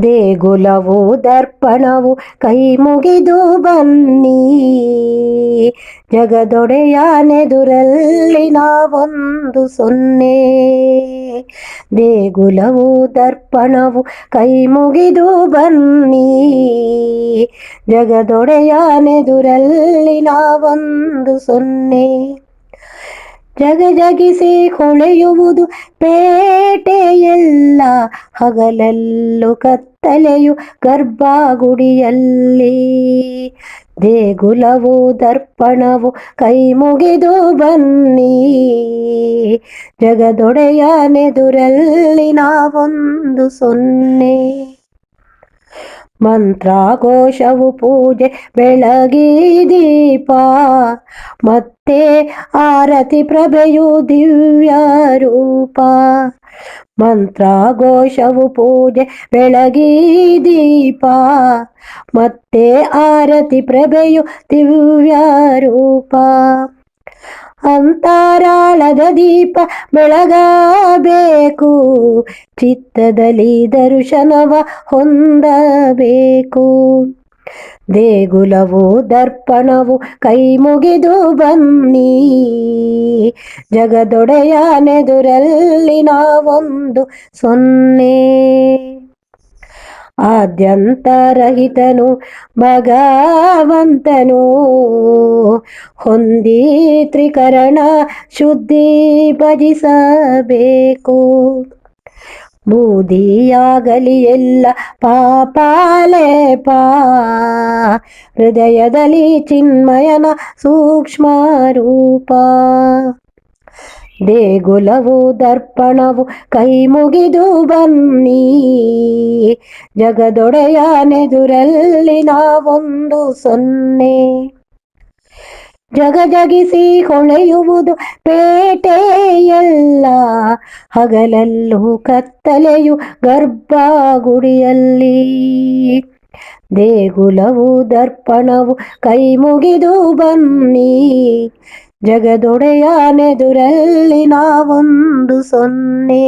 ದೇಗುಲವು ದರ್ಪಣವು ಕೈ ಮುಗಿದು ಬನ್ನಿ, ಜಗದೊಡೆಯನೆದುರಲ್ಲಿ ನಾವೊಂದು ಸೊನ್ನೆ. ದೇಗುಲವು ದರ್ಪಣವು ಕೈ ಮುಗಿದು ಬನ್ನಿ, ಜಗದೊಡೆಯನೆದುರಲ್ಲಿ ನಾವೊಂದು ಸೊನ್ನೆ. ಜಗಜಗಿಸಿ ಹೊಳೆಯುವುದು ಪೇಟೆಯೆಲ್ಲ, ಹಗಲಲ್ಲೂ ಕತ್ತಲೆಯು ಗರ್ಭಗುಡಿಯಲ್ಲಿ. ದೇಗುಲವು ದರ್ಪಣವು ಕೈ ಮುಗಿದು ಬನ್ನಿ, ಜಗದೊಡೆಯನೆದುರಲ್ಲಿ ನಾವೊಂದು ಸೊನ್ನೆ. ಮಂತ್ರಘೋಷವು ಪೂಜೆ ಬೆಳಗಿ ದೀಪ, ಮತ್ತೆ ಆರತಿ ಪ್ರಭೆಯು ದಿವ್ಯ ರೂಪ. ಮಂತ್ರಘೋಷವು ಪೂಜೆ ಬೆಳಗಿ ದೀಪ, ಮತ್ತೆ ಆರತಿ ಪ್ರಭೆಯು ದಿವ್ಯ ರೂಪ. ಅಂತರಾಳದ ದೀಪ ಬೆಳಗಬೇಕು, ಚಿತ್ತದಲ್ಲಿ ದರ್ಶನವ ಹೊಂದಬೇಕು. ದೇಗುಲವು ದರ್ಪಣವು ಕೈ ಮುಗಿದು ಬನ್ನಿ, ಜಗದೊಡೆಯನೆದುರಲ್ಲಿ ನಾವೊಂದು ಸೊನ್ನೆ. ಆದ್ಯಂತರಹಿತನು ಭಗವಂತನು, ಹೊಂದಿ ತ್ರಿಕರಣ ಶುದ್ಧಿ ಭಜಿಸಬೇಕು. ಬೂದಿಯಾಗಲಿ ಎಲ್ಲ ಪಾಪಾಲೇಪ, ಹೃದಯದಲ್ಲಿ ಚಿನ್ಮಯನ ಸೂಕ್ಷ್ಮ ರೂಪ. ದೇಗುಲವು ದರ್ಪಣವು ಕೈ ಮುಗಿದು ಬನ್ನಿ, ಜಗದೊಡೆಯನೆದುರಲ್ಲಿ ನಾವೊಂದು ಸೊನ್ನೆ. ಜಗಜಗಿಸಿ ಹೊಳೆಯುವುದು ಪೇಟೆಯೆಲ್ಲ, ಹಗಲಲ್ಲೂ ಕತ್ತಲೆಯು ಗರ್ಭಗುಡಿಯಲ್ಲಿ. ದೇಗುಲವು ದರ್ಪಣವು ಕೈ ಮುಗಿದು ಬನ್ನಿ, ಜಗದೊಡೆಯನೆದುರಲ್ಲಿ ನಾವೊಂದು ಸೊನ್ನೆ.